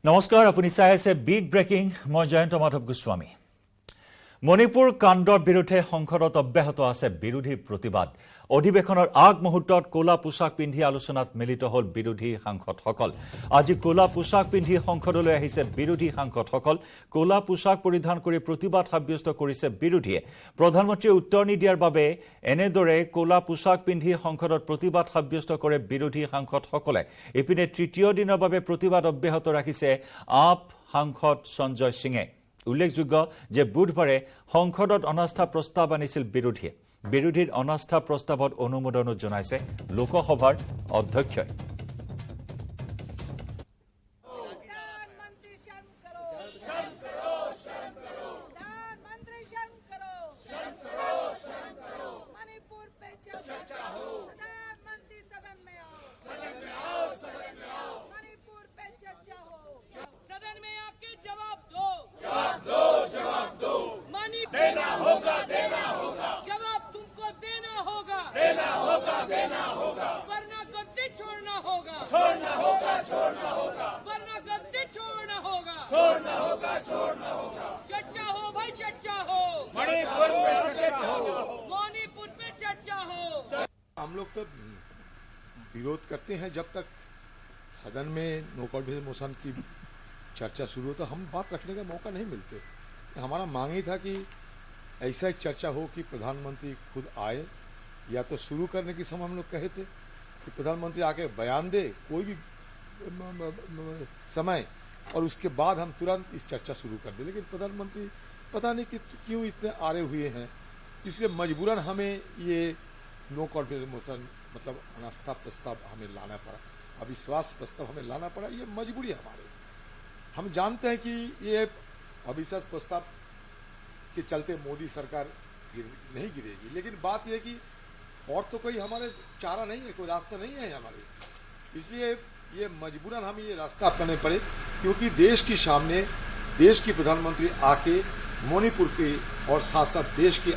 নমস্কাৰ আপুনি চাই আছে বিগ ব্ৰেকিং মই জয়ন্ত মাধৱ গোস্বামী মণিপুৰ কাণ্ডৰ বিৰুদ্ধে সংসদত অব্যাহত আছে বিৰোধী প্ৰতিবাদ অধিবেশনৰ আগ মুহূৰ্তত কোলা পোছাক পিন্ধি আলোচনাত মিলিত হল বিৰোধী সাংসদসকল আজি কোলা পোছাক পিন্ধি সংসদলৈ আহিছে বিৰোধী সাংসদসকল কোলা পোছাক পৰিধান কৰি প্ৰতিবাদ সাব্যস্ত কৰিছে বিৰোধীয়ে প্ৰধানমন্ত্ৰীয়ে উত্তৰ নিদিয়াৰ বাবে এনেদৰে কোলা পোছাক পিন্ধি সংসদত প্ৰতিবাদ সাব্যস্ত কৰে বিৰোধী সাংসদসকলে ইপিনে তৃতীয় দিনৰ বাবে প্ৰতিবাদ অব্যাহত ৰাখিছে আপ সাংসদ সঞ্জয় সিঙে উল্লেখযোগ্য যে বুধবাৰে সংসদত অনাস্থা প্ৰস্তাৱ আনিছিল বিৰোধীয়ে বিৰোধীৰ অনাস্থা প্ৰস্তাৱত অনুমোদনো জনাইছে লোকসভাৰ অধ্যক্ষই हम लोग तो विरोध करते हैं जब तक सदन में नो कॉन्फिडेंस मोशन की चर्चा शुरू हो तो हम बात रखने का मौका नहीं मिलते हमारा मांग ही था कि ऐसा एक चर्चा हो कि प्रधानमंत्री खुद आए या तो शुरू करने के समय हम लोग कहे थे कि प्रधानमंत्री आके बयान दे कोई भी समय और उसके बाद हम तुरंत इस चर्चा शुरू कर दे लेकिन प्रधानमंत्री पता नहीं कि क्यों इतने आरे हुए हैं इसलिए मजबूरन हमें ये नो कॉन्फिडेंस मोशन मतलब अनास्था प्रस्ताव हमें लाना पड़ा अविश्वास प्रस्ताव हमें लाना पड़ा ये मजबूरी है हमारे हम जानते हैं कि ये अविश्वास प्रस्ताव के चलते मोदी सरकार नहीं गिरेगी लेकिन बात यह कि और तो कोई हमारे चारा नहीं है कोई रास्ता नहीं है हमारे इसलिए ये मजबूरन हमें ये रास्ता अपनाने पड़े क्योंकि देश के सामने देश की प्रधानमंत्री आके मणिपुर के और साथ साथ देश के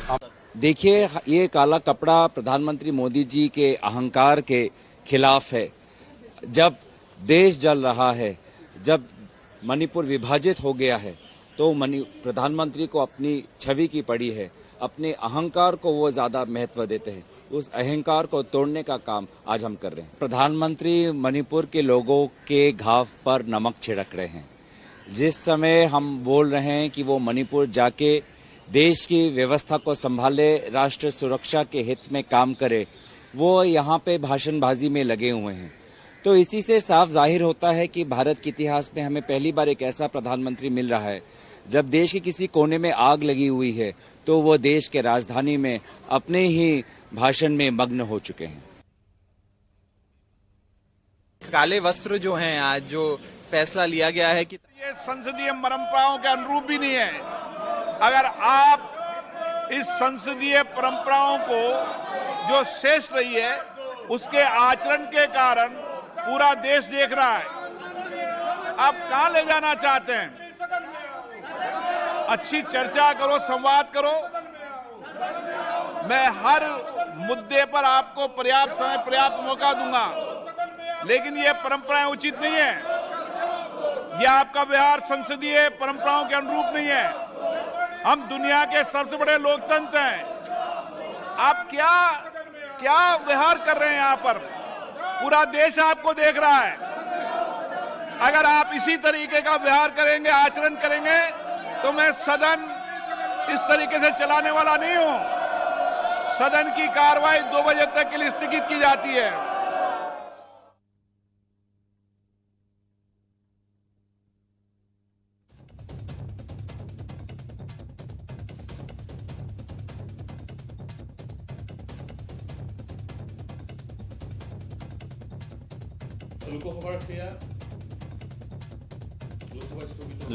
देखिए ये काला कपड़ा प्रधानमंत्री मोदी जी के अहंकार के खिलाफ है जब देश जल रहा है जब मणिपुर विभाजित हो गया है तो प्रधानमंत्री को अपनी छवि की पड़ी है अपने अहंकार को वो ज्यादा महत्व देते हैं उस अहंकार को तोड़ने का काम आज हम कर रहे हैं प्रधानमंत्री मणिपुर के लोगों के घाव पर नमक छिड़क रहे हैं जिस समय हम बोल रहे हैं कि वो मणिपुर जाके देश की व्यवस्था को संभाले राष्ट्र सुरक्षा के हित में काम करे वो यहाँ पे भाषणबाजी में लगे हुए हैं तो इसी से साफ जाहिर होता है कि भारत के इतिहास में हमें पहली बार एक ऐसा प्रधानमंत्री मिल रहा है जब देश के किसी कोने में आग लगी हुई है तो वो देश के राजधानी में अपने ही भाषण में मग्न हो चुके हैं काले वस्त्र जो हैं आज जो फैसला लिया गया है कि ये संसदीय परंपराओं के अनुरूप भी नहीं है अगर आप इस संसदीय परंपराओं को जो शेष रही है उसके आचरण के कारण पूरा देश देख रहा है आप कहां ले जाना चाहते हैं अच्छी चर्चा करो संवाद करो मैं हर मुद्दे पर आपको पर्याप्त समय पर्याप्त मौका दूंगा लेकिन ये परंपराएं उचित नहीं है यह आपका व्यवहार संसदीय परंपराओं के अनुरूप नहीं है हम दुनिया के सबसे बड़े लोकतंत्र हैं आप क्या क्या व्यवहार कर रहे हैं यहाँ पर पूरा देश आपको देख रहा है अगर आप इसी तरीके का व्यवहार करेंगे आचरण करेंगे तो मैं सदन इस तरीके से चलाने वाला नहीं हूं सदन की कार्रवाई 2 बजे तक के लिए स्थगित की जाती है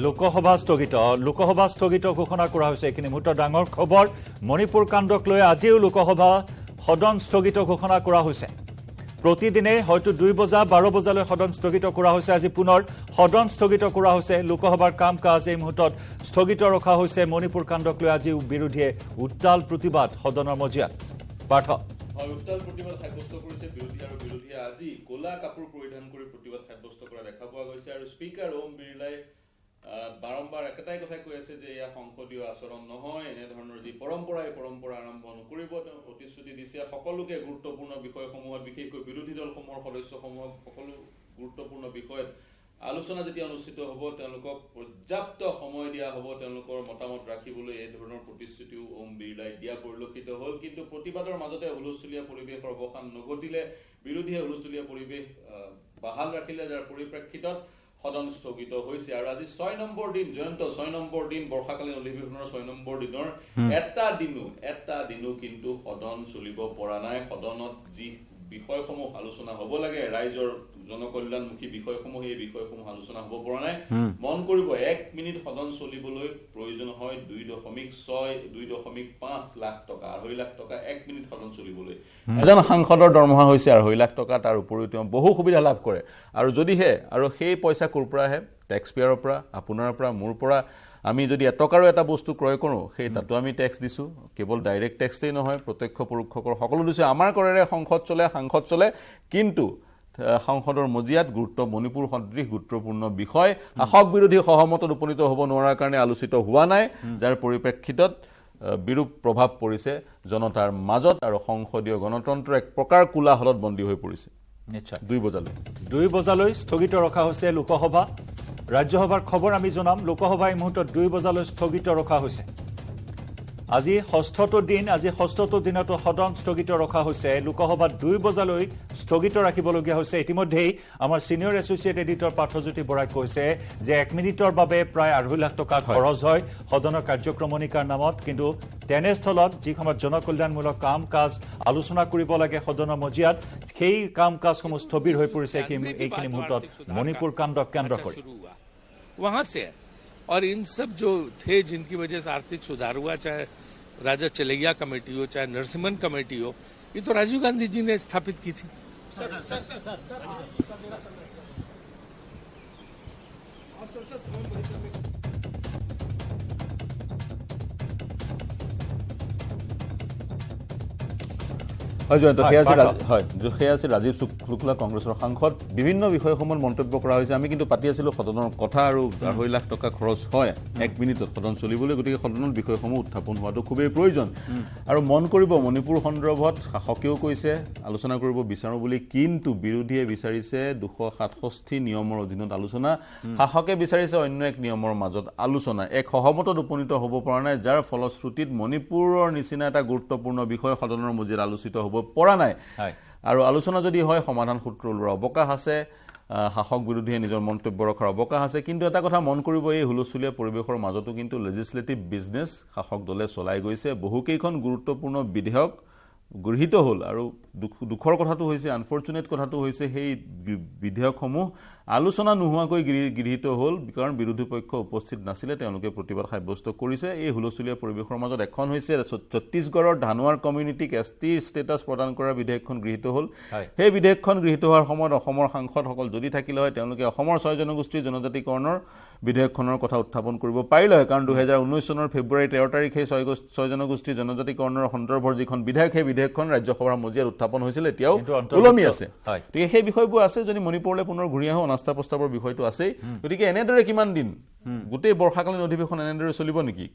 লোকসভা স্থগিত ঘোষণা কৰা হৈছে এইখিনি মুহূৰ্তৰ ডাঙৰ খবৰ মণিপুৰ কাণ্ডক লৈ আজিও লোকসভা সদন স্থগিত ঘোষণা কৰা হৈছে প্ৰতিদিনে হয়তো 2 বজা 12 বজালৈ সদন স্থগিত কৰা হৈছে আজি পুনৰ সদন স্থগিত কৰা হৈছে লোকসভাৰ কাম কাজ এই মুহূৰ্তত স্থগিত ৰখা হৈছে মণিপুৰ কাণ্ডক লৈ আজিও বিৰোধীয়ে উত্তাল প্ৰতিবাদ সদনৰ মজিয়াত পাঠ হয়, উত্তাল প্ৰতিবাদ সাব্যস্ত কৰিছে বিৰোধী আৰু বিৰোধীয়ে আজি ক'লা কাপোৰ পৰিধান কৰি প্ৰতিবাদ সাব্যস্ত কৰা দেখা পোৱা গৈছে আৰু স্পীকাৰ ওম বিৰলাই বাৰম্বাৰ একেটাই কথা কৈ আছে যে এয়া সংসদীয় আচৰণ নহয়, এনেধৰণৰ যি পৰম্পৰা এই পৰম্পৰা আৰম্ভ নকৰিব। তেওঁ প্ৰতিশ্ৰুতি দিছে সকলোকে গুৰুত্বপূৰ্ণ বিষয়সমূহত, বিশেষকৈ বিৰোধী দলসমূহৰ সদস্যসমূহক সকলো গুৰুত্বপূৰ্ণ বিষয়ত আলোচনা যেতিয়া অনুষ্ঠিত হ'ব তেওঁলোকক পৰ্যাপ্ত সময় দিয়া হ'ব তেওঁলোকৰ মতামত ৰাখিবলৈ, এই ধৰণৰ প্ৰতিশ্ৰুতিও ওম বিৰলাই দিয়া পৰিলক্ষিত হ'ল। কিন্তু প্ৰতিবাদৰ মাজতে হুলস্থুলীয়া পৰিৱেশৰ অৱসান নঘটিলে, বিৰোধীয়ে হুলস্থুলীয়া পৰিৱেশ বাহাল ৰাখিলে, যাৰ পৰিপ্ৰেক্ষিতত সদন স্থগিত হৈছে। আৰু আজি 6 নম্বৰ দিন, জয়ন্ত 6 নম্বৰ দিন, বৰ্ষাকালীন অধিৱেশনৰ 6 নম্বৰ দিনৰ এটা দিনো কিন্তু সদন চলিব পৰা নাই। সদনত যি বিষয়সমূহ আলোচনা হ'ব লাগে, ৰাইজৰ জনকল্যাণমুখী বিষয়সমূহ, এই বিষয়সমূহ আলোচনা হ'ব পৰা নাই। মন কৰিব 1 মিনিট সদন চলিবলৈ প্ৰয়োজন হয় 2.5 লাখ টকা, 2.5 লাখ টকা 1 মিনিট সদন চলিবলৈ। এজন সাংসদৰ দৰমহা হৈছে 2.5 লাখ টকা, তাৰ উপৰিও তেওঁ বহু সুবিধা লাভ কৰে। আৰু যদিহে আৰু সেই পইচা ক'ৰ পৰা আহে? টেক্স পেয়াৰৰ পৰা, আপোনাৰ পৰা, মোৰ পৰা। আমি যদি এটকাৰো এটা বস্তু ক্ৰয় কৰোঁ সেই তাতো আমি টেক্স দিছোঁ। কেৱল ডাইৰেক্ট টেক্সেই নহয়, প্ৰত্যক্ষ পৰোক্ষকৰ সকলো দিছোঁ। আমাৰ কৰেৰে সাংসদ চলে, কিন্তু সংসদৰ মজিয়াত মণিপুৰ সদৃশ গুৰুত্বপূৰ্ণ বিষয় শাসক বিৰোধী সহমতত উপনীত হ'ব নোৱাৰাৰ কাৰণে আলোচিত হোৱা নাই, যাৰ পৰিপ্ৰেক্ষিতত বিৰূপ প্ৰভাৱ পৰিছে জনতাৰ মাজত আৰু সংসদীয় গণতন্ত্ৰ এক প্ৰকাৰ কোলাহলত বন্দী হৈ পৰিছে। নিশ্চয় 2 বজালৈ স্থগিত ৰখা হৈছে লোকসভা। ৰাজ্যসভাৰ খবৰ আমি জনাম, লোকসভা এই মুহূৰ্তত 2 বজালৈ স্থগিত ৰখা হৈছে। আজি ষষ্ঠটো দিনতো সদন স্থগিত ৰখা হৈছে। লোকসভাত 2 বজালৈ স্থগিত ৰাখিবলগীয়া হৈছে। ইতিমধ্যেই আমাৰ ছিনিয়ৰ এছ'চিয়েট এডিটৰ পাৰ্থজ্যোতি বৰাই কৈছে যে 1 মিনিটৰ বাবে প্ৰায় 2.5 লাখ টকা খৰচ হয় সদনৰ কাৰ্যক্ৰমণিকাৰ নামত। কিন্তু তেনেস্থলত যি সময়ত জনকল্যাণমূলক কাম কাজ আলোচনা কৰিব লাগে সদনৰ মজিয়াত, সেই কাম কাজসমূহ স্থবিৰ হৈ পৰিছে এইখিনি মুহূৰ্তত মণিপুৰ কাণ্ডক কেন্দ্ৰ কৰি। वहां से और इन सब जो थे जिनकी वजह से आर्थिक सुधार हुआ, चाहे राजा चलेगिया कमेटी हो, चाहे नरसिम्हन कमेटी हो, ये तो राजीव गांधी जी ने स्थापित की थी। হয় জয়ন্ত, সেয়া আছিল ৰাজীৱ শুক্লা কংগ্ৰেছৰ সাংসদ। বিভিন্ন বিষয়সমূহত মন্তব্য কৰা হৈছে। আমি কিন্তু পাতি আছিলোঁ সদনৰ কথা, আৰু 2.5 লাখ টকা খৰচ হয় 1 মিনিটত সদন চলিবলৈ। গতিকে সদনত বিষয়সমূহ উত্থাপন হোৱাটো খুবেই প্ৰয়োজন। আৰু মন কৰিব মণিপুৰ সন্দৰ্ভত শাসকেও কৈছে আলোচনা কৰিব বিচাৰোঁ বুলি, কিন্তু বিৰোধীয়ে বিচাৰিছে 267 নিয়মৰ অধীনত আলোচনা, শাসকে বিচাৰিছে অন্য এক নিয়মৰ মাজত আলোচনা। এক সহমতত উপনীত হ'ব পৰা নাই, যাৰ ফলশ্ৰুতিত মণিপুৰৰ নিচিনা এটা গুৰুত্বপূৰ্ণ বিষয় সদনৰ মজিয়াত আলোচিত হ'ব পৰা নাই। আৰু আলোচনা যদি হয় সমাধান সূত্ৰ ওলোৱাৰ অৱকাশ আছে, শাসক বিৰোধীয়ে নিজৰ মন্তব্য ৰখাৰ অৱকাশ আছে। কিন্তু এটা কথা মন কৰিব, এই হুলস্থুলীয়া পৰিৱেশৰ মাজতো কিন্তু লেজিছলেটিভ বিজনেছ শাসক দলে চলাই গৈছে। বহুকেইখন গুৰুত্বপূৰ্ণ বিধেয়ক গৃহীত হ'ল, আৰু দুখৰ কথাটো হৈছে, আনফৰ্চুনেট কথাটো হৈছে, সেই বিধেয়কসমূহ আলোচনা নোহোৱাকৈ গৃহীত হ'ল, কাৰণ বিৰোধী পক্ষ উপস্থিত নাছিলে, তেওঁলোকে প্ৰতিবাদ সাব্যস্ত কৰিছে। এই হুলস্থুলীয়া পৰিৱেশৰ মাজত এখন হৈছে ছত্তীশগড়ৰ ধানোৱাৰ কমিউনিটিক ST ষ্টেটাছ প্ৰদান কৰাৰ বিধেয়কখন গৃহীত হ'ল। সেই বিধেয়কখন গৃহীত হোৱাৰ সময়ত অসমৰ সাংসদসকল যদি থাকিলে হয়, তেওঁলোকে অসমৰ 6 জনগোষ্ঠীৰ জনজাতিকৰণৰ বিধেয়কখনৰ কথা উত্থাপন কৰিব পাৰিলে হয়। কাৰণ 2019 চনৰ ফেব্ৰুৱাৰী 13 তাৰিখে 6 জনগোষ্ঠীৰ জনজাতিকৰণৰ সন্দৰ্ভৰ যিখন বিধেয়ক, সেই বিধেয়কখন ৰাজ্যসভাৰ মজিয়াত উত্থাপন হৈছিল, এতিয়াও ওলমি আছে। গতিকে সেই বিষয়বোৰ আছে। যদি মণিপুৰলৈ পুনৰ ঘূৰি আহোঁ, অনাস্থা প্ৰস্তাৱৰ বিষয়টো আছেই। গতিকে এনেদৰে কিমান দিন গোটেই বৰ্ষাকালীন অধিৱেশন এনেদৰে চলিব নেকি?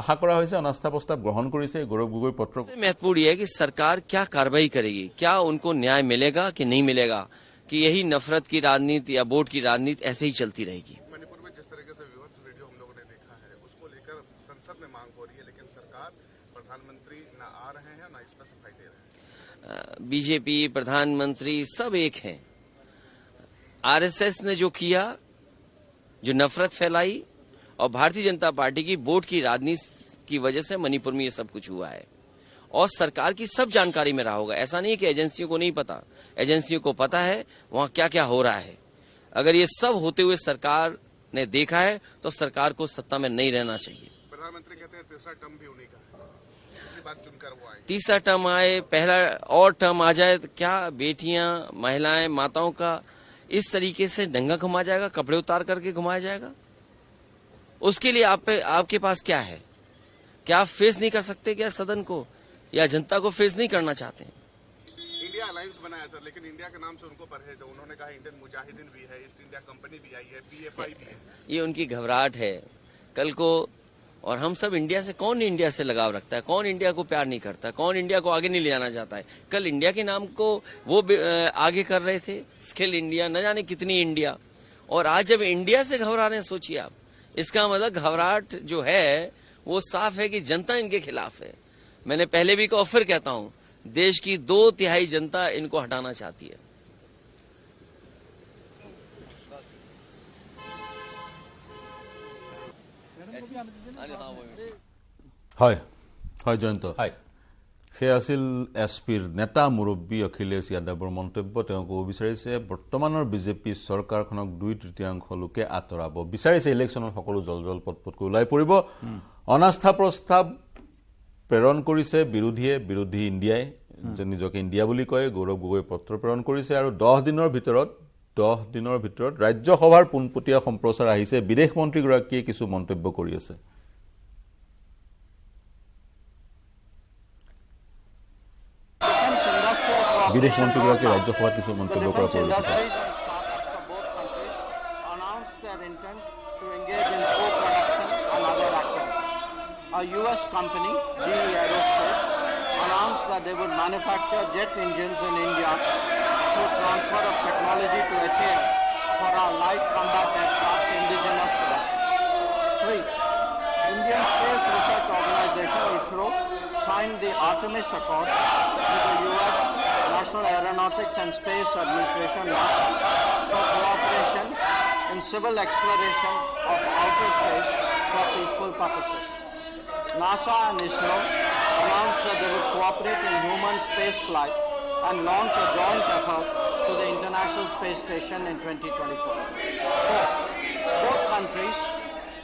আশা কৰা হৈছে অনাস্থা প্ৰস্তাৱ গ্ৰহণ কৰিছে গৌৰৱ গগৈ পত্ৰ। महत्वपूर्ण यह है कि सरकार क्या कार्रवाई करेगी, क्या उनको न्याय मिलेगा कि नहीं मिलेगा, कि यही नफरत की राजनीति या वोट की राजनीति ऐसे ही चलती रहेगी। मणिपुर में जिस तरीके से विवंश वीडियो हम लोगों ने देखा है, उसको लेकर संसद में मांग हो रही है, लेकिन सरकार, प्रधानमंत्री न आ रहे हैं, न इसमें सफाई दे रहे हैं। बीजेपी, प्रधानमंत्री सब एक हैं। RSS ने जो किया, जो नफरत फैलाई, और भारतीय जनता पार्टी की वोट की राजनीति की वजह से मणिपुर में ये सब कुछ हुआ है। और सरकार की सब जानकारी में रहा होगा। ऐसा नहीं कि एजेंसियों को नहीं पता, एजेंसियों को पता है वहां क्या क्या हो रहा है। अगर ये सब होते हुए सरकार ने देखा है तो सरकार को सत्ता में नहीं रहना चाहिए। प्रधानमंत्री कहते हैं तीसरा टर्म भी उन्हीं का है, पिछली बार चुनकर वो आए। तीसरा टर्म आए, पहला और टर्म आ जाए तो क्या बेटियां, महिलाएं, माताओं का इस तरीके से नंगा घुमा जाएगा, कपड़े उतार करके घुमाया जाएगा? उसके लिए आपके पास क्या है? क्या आप फेस नहीं कर सकते क्या सदन को, या जनता को फेस नहीं करना चाहते हैं? अलायंस बनाया सर, लेकिन इंडिया के नाम से उनको परहेज है। उन्होंने कहा इंडियन मुजाहिदीन भी है, ईस्ट इंडिया कंपनी भी आई है, PFI भी है। ये उनकी घबराहट है। कल को और हम सब इंडिया से, कौन इंडिया से लगाव रखता है, कौन इंडिया को प्यार नहीं करता, कौन इंडिया को आगे नहीं ले जाना चाहता है। कल इंडिया के नाम को वो आगे कर रहे थे, स्किल इंडिया, न जाने कितनी इंडिया, और आज जब इंडिया से घबरा रहे हैं, सोचिए आप, इसका मतलब घबराहट जो है वो साफ है कि जनता इनके खिलाफ है। मैंने पहले भी कहा, फिर कहता हूं, देश की 2/3 जनता इनको हटाना चाहती है। হয় হয় জয়ন্ত হয় সেয়া আছিল এছপিৰ নেতা মুৰব্বী অখিলেশ যাদৱৰ মন্তব্য। তেওঁ ক'ব বিচাৰিছে বৰ্তমানৰ বিজেপি চৰকাৰখনক 2/3 লোকে আঁতৰাব বিচাৰিছে। ইলেকশ্যনত সকলো জল পটপটকৈ ওলাই পৰিব। অনাস্থা প্ৰস্তাৱ প্ৰেৰণ কৰিছে বিৰোধী ইণ্ডিয়াই, যে নিজকে ইণ্ডিয়া বুলি কয়। গৌৰৱ গগৈ পত্ৰ প্ৰেৰণ কৰিছে আৰু 10 দিনৰ ভিতৰত ৰাজ্যসভাৰ পোনপটীয়া সম্প্ৰচাৰ আহিছে। বিদেশ মন্ত্ৰীগৰাকীয়ে কিছু মন্তব্য কৰি আছে। বিদেশ মন্ত্ৰীগৰাকী ৰাজ্যসভাত কিছু মন্তব্য কৰা পৰিলক্ষিত। A US company, GE Aerospace, announced that they would manufacture jet engines in India through transfer of technology to HAL for our light combat aircraft indigenous production. 3. Indian Space Research Organization, ISRO, signed the Artemis Accord with the US National Aeronautics and Space Administration for cooperation in civil exploration of outer space for peaceful purposes. NASA and ISRO announced that they would cooperate in human space flight and launch a joint effort to the International Space Station in 2024. 4. Both countries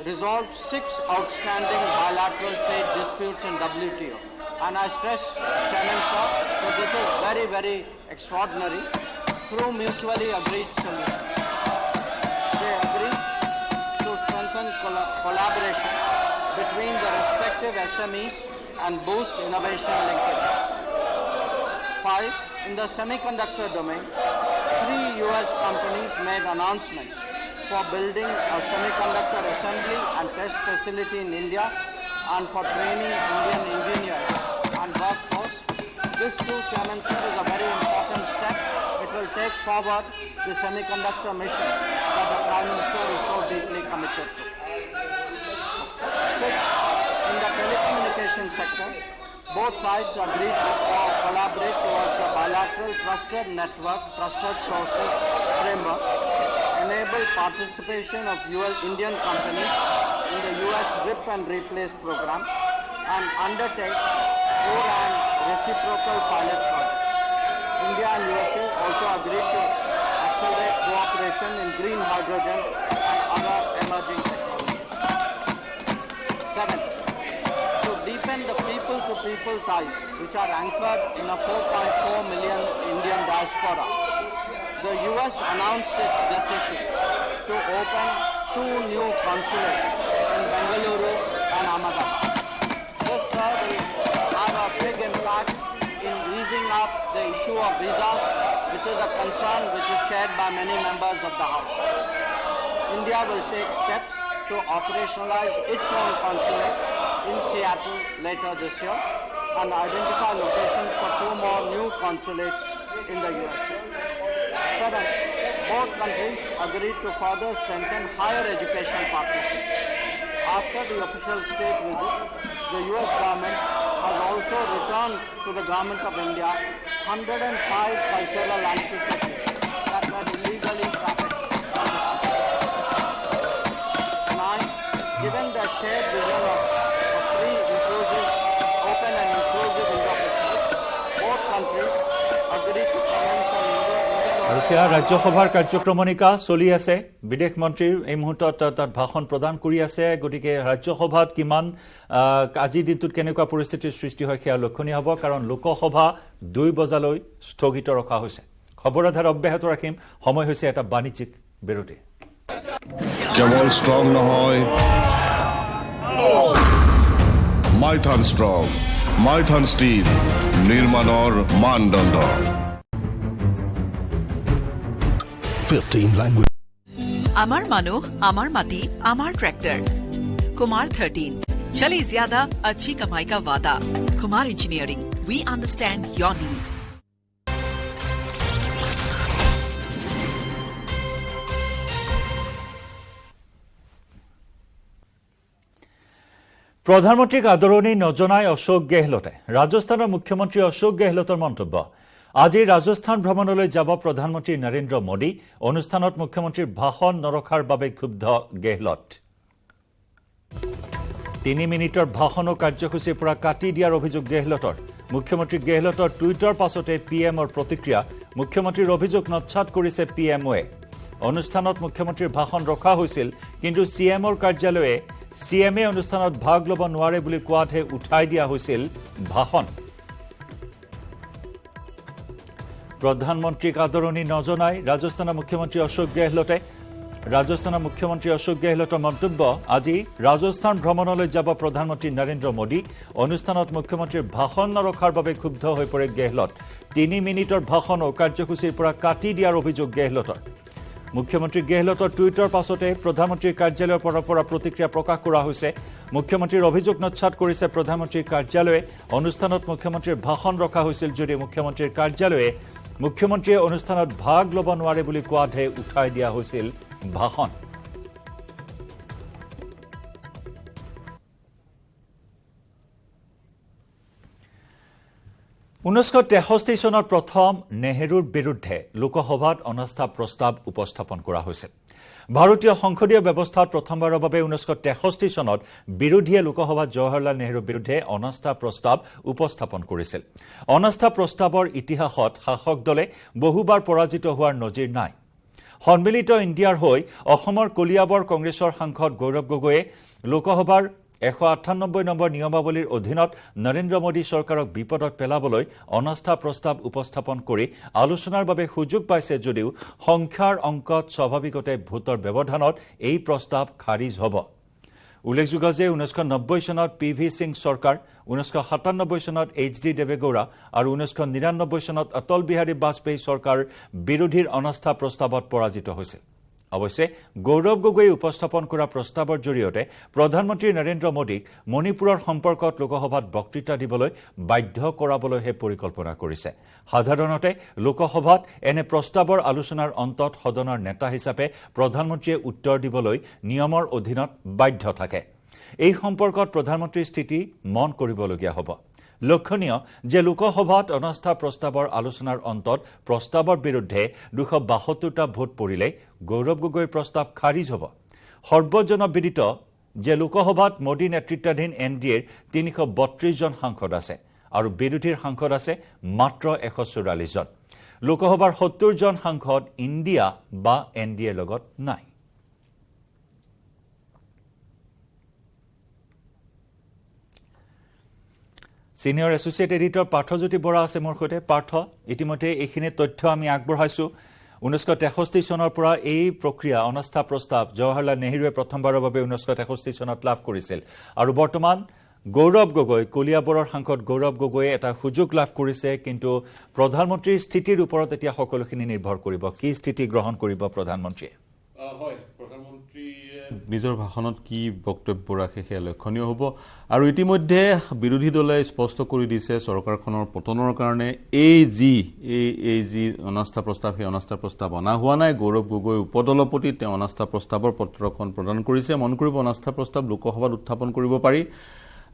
resolved 6 outstanding bilateral trade disputes in WTO. And I stress, Chairman Sir, that this is very, very extraordinary through mutually agreed solutions. They agreed to strengthen collaboration between the respective SMEs and boost innovation linkages. 5. In the semiconductor domain, 3 US companies made announcements for building a semiconductor assembly and test facility in India and for training Indian engineers and workforce. This too, Chairman Sir, is a very important step. It will take forward the semiconductor mission that the Prime Minister is so deeply committed to. 6. In the telecommunication sector, both sides agreed to collaborate towards a bilateral trusted network, trusted sources framework, enable participation of Indian companies in the US RIP and Replace program, and undertake core and reciprocal pilot projects. India and USA also agreed to accelerate cooperation in green hydrogen and other emerging technologies. 7. To deepen the people-to-people ties, which are anchored in a 4.4 million Indian diaspora, the US announced its decision to open 2 new consulates in Bengaluru and Ahmedabad. This will have a big impact in easing up the issue of visas, which is a concern which is shared by many members of the House. India will take steps to operationalize its own consulate in Seattle later this year and identify locations for 2 more new consulates in the USA. 7. Both countries agreed to further strengthen higher education partnerships. After the official state visit, the US government has also returned to the government of India 105 cultural antiquities that were illegally trafficked from the country. 9. Given the shared vision of free, inclusive, open and inclusive Indo-Pacific, both countries agreed to commence an আৰু সেয়া ৰাজ্যসভাৰ কাৰ্যক্ৰমণিকা চলি আছে। বিদেশ মন্ত্ৰীৰ এই মুহূৰ্তত তাত ভাষণ প্ৰদান কৰি আছে। গতিকে ৰাজ্যসভাত কিমান আজিৰ দিনটোত কেনেকুৱা পৰিস্থিতিৰ সৃষ্টি হয় সেয়া লক্ষণীয় হ'ব, কাৰণ লোকসভা 2 বজালৈ স্থগিত ৰখা হৈছে। খবৰ আধাৰ অব্যাহত ৰাখিম। সময় হৈছে এটা বাণিজ্যিক বিৰতি। কেৱল ষ্ট্ৰং নহয়, মাইথান ষ্ট্ৰং, মাইথান ষ্টীল নিৰ্মাণৰ মানদণ্ড। 15 languages. अमर मानो अमर माटी अमर ट्रैक्टर कुमार 13 चले ज्यादा अच्छी कमाई का वादा Kumar engineering we understand your need প্ৰধানমন্ত্ৰীক আদৰণি নজনাই অশোক গেহলটে ৰাজস্থানৰ মুখ্যমন্ত্ৰী অশোক গেহলটৰ মন্তব্য আজি ৰাজস্থান ভ্ৰমণলৈ যাব প্ৰধানমন্ত্ৰী নৰেন্দ্ৰ মোদী অনুষ্ঠানত মুখ্যমন্ত্ৰীৰ ভাষণ নৰখাৰ বাবে ক্ষুব্ধ গেহলট 3 মিনিটৰ ভাষণ কাৰ্যসূচীৰ পৰা কাটি দিয়াৰ অভিযোগ গেহলটৰ মুখ্যমন্ত্ৰী গেহলটৰ টুইটৰ পাছতে পিএমৰ প্ৰতিক্ৰিয়া মুখ্যমন্ত্ৰীৰ অভিযোগ নচ্ছাত কৰিছে পিএমঅয়ে অনুষ্ঠানত মুখ্যমন্ত্ৰীৰ ভাষণ ৰখা হৈছিল কিন্তু সিএমৰ কাৰ্যালয়ে CMA অনুষ্ঠানত ভাগ লব নোৱাৰে বুলি কোৱাতে উঠাই দিয়া হৈছিল ভাষণ প্ৰধানমন্ত্ৰীক আদৰণি নজনাই ৰাজস্থানৰ মুখ্যমন্ত্ৰী অশোক গেহলটৰ মন্তব্য আজি ৰাজস্থান ভ্ৰমণলৈ যাব প্ৰধানমন্ত্ৰী নৰেন্দ্ৰ মোদী অনুষ্ঠানত মুখ্যমন্ত্ৰীৰ ভাষণ নৰখাৰ বাবে ক্ষুব্ধ হৈ পৰে গেহলট 3 মিনিটৰ ভাষণ কাৰ্যসূচীৰ পৰা কাটি দিয়াৰ অভিযোগ গেহলটৰ মুখ্যমন্ত্ৰী গেহলটৰ টুইটৰ পাছতে প্ৰধানমন্ত্ৰীৰ কাৰ্যালয়ৰ পৰা প্ৰতিক্ৰিয়া প্ৰকাশ কৰা হৈছে মুখ্যমন্ত্ৰীৰ অভিযোগ নচ্ছাত কৰিছে প্ৰধানমন্ত্ৰীৰ কাৰ্যালয়ে অনুষ্ঠানত মুখ্যমন্ত্ৰীৰ ভাষণ ৰখা হৈছিল যদি মুখ্যমন্ত্ৰীৰ কাৰ্যালয়ে মুখ্যমন্ত্ৰীয়ে অনুষ্ঠানত ভাগ লব নোৱাৰে বুলি কোৱাতে উঠাই দিয়া হৈছিল ভাষণ ঊনৈছশ চনত প্ৰথম নেহেৰুৰ বিৰুদ্ধে লোকসভাত অনাস্থা প্ৰস্তাৱ উপস্থাপন কৰা হৈছিল ভাৰতীয় সংসদীয় ব্যৱস্থাত প্ৰথমবাৰৰ বাবে 1963 চনত বিৰোধীয়ে লোকসভাত জৱাহৰলাল নেহৰুৰ বিৰুদ্ধে অনাস্থা প্ৰস্তাৱ উপস্থাপন কৰিছিল অনাস্থা প্ৰস্তাৱৰ ইতিহাসত শাসক দলে বহুবাৰ পৰাজিত হোৱাৰ নজিৰ নাই সন্মিলিত ইণ্ডিয়াৰ হৈ অসমৰ কলিয়াবৰ কংগ্ৰেছৰ সাংসদ গৌৰৱ গগৈয়ে লোকসভাৰ 198 নম্বৰ নিয়মাৱলীৰ অধীনত নৰেন্দ্ৰ মোদী চৰকাৰক বিপদত পেলাবলৈ অনাস্থা প্ৰস্তাৱ উপস্থাপন কৰি আলোচনাৰ বাবে সুযোগ পাইছে যদিও সংখ্যাৰ অংকত স্বাভাৱিকতে ভোটৰ ব্যৱধানত এই প্ৰস্তাৱ খাৰিজ হ'ব উল্লেখযোগ্য যে 1990 চনত পিভি সিং চৰকাৰ 1997 চনত এইচডি দেৱেগৌড়া আৰু 1999 চনত অটল বিহাৰী বাজপেয়ী চৰকাৰ বিৰোধীৰ অনাস্থা প্ৰস্তাৱত পৰাজিত হৈছিল অৱশ্যে গৌৰৱ গগৈ উপস্থাপন কৰা প্ৰস্তাৱৰ জৰিয়তে প্ৰধানমন্ত্ৰী নৰেন্দ্ৰ মোদীক মণিপুৰৰ সম্পৰ্কত লোকসভাত বক্তৃতা দিবলৈ বাধ্য কৰাবলৈহে পৰিকল্পনা কৰিছে সাধাৰণতে লোকসভাত এনে প্ৰস্তাৱৰ আলোচনাৰ অন্তত সদনৰ নেতা হিচাপে প্ৰধানমন্ত্ৰীয়ে উত্তৰ দিবলৈ নিয়মৰ অধীনত বাধ্য থাকে এই সম্পৰ্কত প্ৰধানমন্ত্ৰীৰ স্থিতি মন কৰিবলগীয়া হ'ব লক্ষণীয় যে লোকসভাত অনাস্থা প্ৰস্তাৱৰ আলোচনাৰ অন্তত প্ৰস্তাৱৰ বিৰুদ্ধে 272টা ভোট পৰিলে গৌৰৱ গগৈৰ প্ৰস্তাৱ খাৰিজ হ'ব সৰ্বজনবিদিত যে লোকসভাত মোদী নেতৃত্বাধীন এনডিএৰ 332 জন সাংসদ আছে আৰু বিৰোধীৰ সাংসদ আছে মাত্ৰ 144 জন লোকসভাৰ 70 জন সাংসদ ইণ্ডিয়া বা এনডিএৰ লগত নাই Senior Associate Editor Parthojyoti Bora আছে মোৰ সৈতে পাৰ্থ ইতিমধ্যে এইখিনি তথ্য আমি আগবঢ়াইছো 1963 চনৰ পৰা এই প্ৰক্ৰিয়া অনাস্থা প্ৰস্তাৱ জৱাহৰলাল নেহৰুৱে প্ৰথমবাৰৰ বাবে 1963 চনত লাভ কৰিছিল আৰু বৰ্তমান গৌৰৱ গগৈ কলিয়াবৰৰ সাংসদ গৌৰৱ গগৈয়ে এটা সুযোগ লাভ কৰিছে কিন্তু প্ৰধানমন্ত্ৰীৰ স্থিতিৰ ওপৰত এতিয়া সকলোখিনি নিৰ্ভৰ কৰিব কি স্থিতি গ্ৰহণ কৰিব প্ৰধানমন্ত্ৰীয়ে হয় প্ৰধানমন্ত্ৰীয়ে নিজৰ ভাষণত কি বক্তব্য ৰাখে সেয়া লক্ষণীয় হ'ব আৰু ইতিমধ্যে বিৰোধী দলে স্পষ্ট কৰি দিছে চৰকাৰখনৰ পতনৰ কাৰণে এই যি অনাস্থা প্ৰস্তাৱ সেই অনাস্থা প্ৰস্তাৱ অনা হোৱা নাই গৌৰৱ গগৈ উপদলপতি তেওঁ অনাস্থা প্ৰস্তাৱৰ পত্ৰখন প্ৰদান কৰিছে মন কৰিব অনাস্থা প্ৰস্তাৱ লোকসভাত উত্থাপন কৰিব পাৰি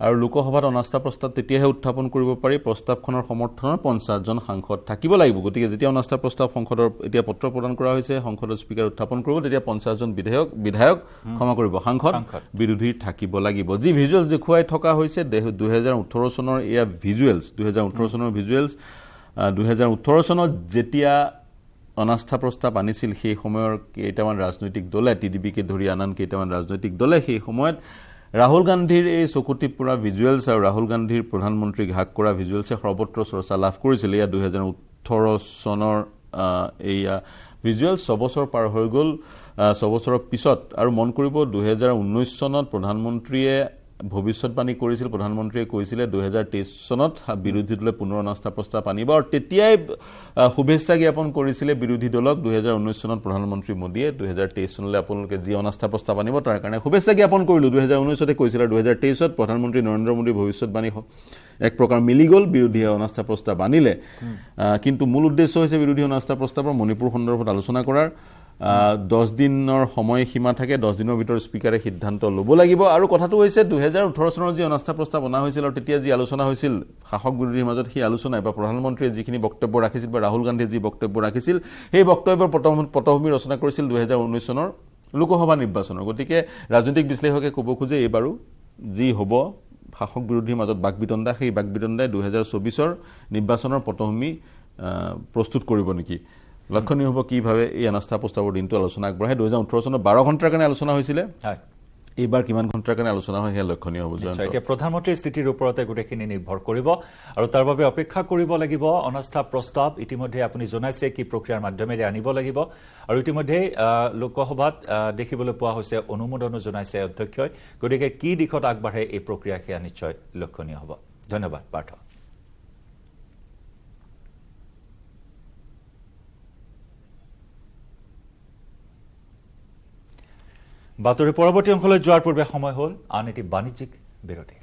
আৰু লোকসভাত অনাস্থা প্ৰস্তাৱ তেতিয়াহে উত্থাপন কৰিব পাৰি প্ৰস্তাৱখনৰ সমৰ্থনৰ 50 জন সাংসদ থাকিব লাগিব গতিকে যেতিয়া অনাস্থা প্ৰস্তাৱ সংসদৰ এতিয়া পত্ৰ প্ৰদান কৰা হৈছে সংসদৰ স্পিকাৰ উত্থাপন কৰিব তেতিয়া 50 জন বিধায়ক ক্ষমা কৰিব সাংসদ বিৰোধীৰ থাকিব লাগিব যি ভিজুৱেলছ দেখুৱাই থকা হৈছে 2018 চনৰ এয়া ভিজুৱেলছ 2018 চনৰ ভিজুৱেলছ 2018 চনত যেতিয়া অনাস্থা প্ৰস্তাৱ আনিছিল সেই সময়ৰ কেইটামান ৰাজনৈতিক দলে টিডিবিকে ধৰি আন কেইটামান ৰাজনৈতিক দলে সেই সময়ত ৰাহুল গান্ধীৰ এই চকুটি পুৰা ভিজুৱেলছ আৰু ৰাহুল গান্ধীৰ প্ৰধানমন্ত্ৰীক হাক কৰা ভিজুৱেলছে সৰ্বত্ৰ চৰ্চা লাভ কৰিছিল এয়া 2018 চনৰ এয়া ভিজুৱেল 6 বছৰ পাৰ হৈ গ'ল 6 বছৰৰ পিছত আৰু মন কৰিব 2019 চনত প্ৰধানমন্ত্ৰীয়ে ভৱিষ্যতবাণী কৰিছিল প্ৰধানমন্ত্ৰীয়ে কৈছিলে 2023 চনত বিৰোধী দলে পুনৰ অনাস্থা প্ৰস্তাৱ আনিব আৰু তেতিয়াই শুভেচ্ছা জ্ঞাপন কৰিছিলে বিৰোধী দলক 2019 চনত প্ৰধানমন্ত্ৰী মোদীয়ে 2023 চনলৈ আপোনালোকে যি অনাস্থা প্ৰস্তাৱ আনিব তাৰ কাৰণে শুভেচ্ছা জ্ঞাপন কৰিলো 2019 কৈছিল আৰু 2023 প্ৰধানমন্ত্ৰী নৰেন্দ্ৰ মোদীৰ ভৱিষ্যতবাণী এক প্ৰকাৰ মিলি গ'ল বিৰোধীয়ে অনাস্থা প্ৰস্তাৱ আনিলে কিন্তু মূল উদ্দেশ্য হৈছে বিৰোধী অনাস্থা প্ৰস্তাৱৰ মণিপুৰ সন্দৰ্ভত আলোচনা কৰাৰ 10 দিনৰ সময় সীমা থাকে 10 দিনৰ ভিতৰত স্পিকাৰে সিদ্ধান্ত ল'ব লাগিব আৰু কথাটো হৈছে 2018 চনৰ যি অনাস্থা প্ৰস্তাৱ অনা হৈছিল আৰু তেতিয়া যি আলোচনা হৈছিল শাসক বিৰোধীৰ মাজত সেই আলোচনা বা প্ৰধানমন্ত্ৰীয়ে যিখিনি বক্তব্য ৰাখিছিল বা ৰাহুল গান্ধীয়ে যি বক্তব্য ৰাখিছিল সেই বক্তব্যৰ পটভূমি ৰচনা কৰিছিল 2019 চনৰ লোকসভা নিৰ্বাচনৰ গতিকে ৰাজনৈতিক বিশ্লেষকে ক'ব খোজে এইবাৰো যি হ'ব শাসক বিৰোধীৰ মাজত বাকবিতণ্ডা সেই বাকবিতণ্ডাই 2024 নিৰ্বাচনৰ পটভূমি প্ৰস্তুত কৰিব নেকি লক্ষণীয় হ'ব কিভাৱে এই অনাস্থা প্ৰস্তাৱৰ দিনটো আলোচনা আগবঢ়ায় 2018 চনত 12 ঘণ্টাৰ কাৰণে আলোচনা হৈছিল এইবাৰ কিমান ঘণ্টাৰ কাৰণে আলোচনা হয় হে লক্ষণীয় হ'ব এতিয়া প্ৰধানমন্ত্ৰীৰ স্থিতিৰ ওপৰতে গোটেইখিনি নিৰ্ভৰ কৰিব আৰু তাৰ বাবে অপেক্ষা কৰিব লাগিব অনাস্থা প্ৰস্তাৱ ইতিমধ্যে আপুনি জনাইছে কি প্ৰক্ৰিয়াৰ মাধ্যমেৰে আনিব লাগিব আৰু ইতিমধ্যে লোকসভাত দেখিবলৈ পোৱা হৈছে অনুমোদনো জনাইছে অধ্যক্ষই গতিকে কি দিশত আগবাঢ়ে এই প্ৰক্ৰিয়া সেয়া নিশ্চয় লক্ষণীয় হ'ব ধন্যবাদ পাৰ্থ বাতৰি পৰৱৰ্তী অংশলৈ যোৱাৰ পূৰ্বে সময় হ'ল আন এটি বাণিজ্যিক বিৰতিৰ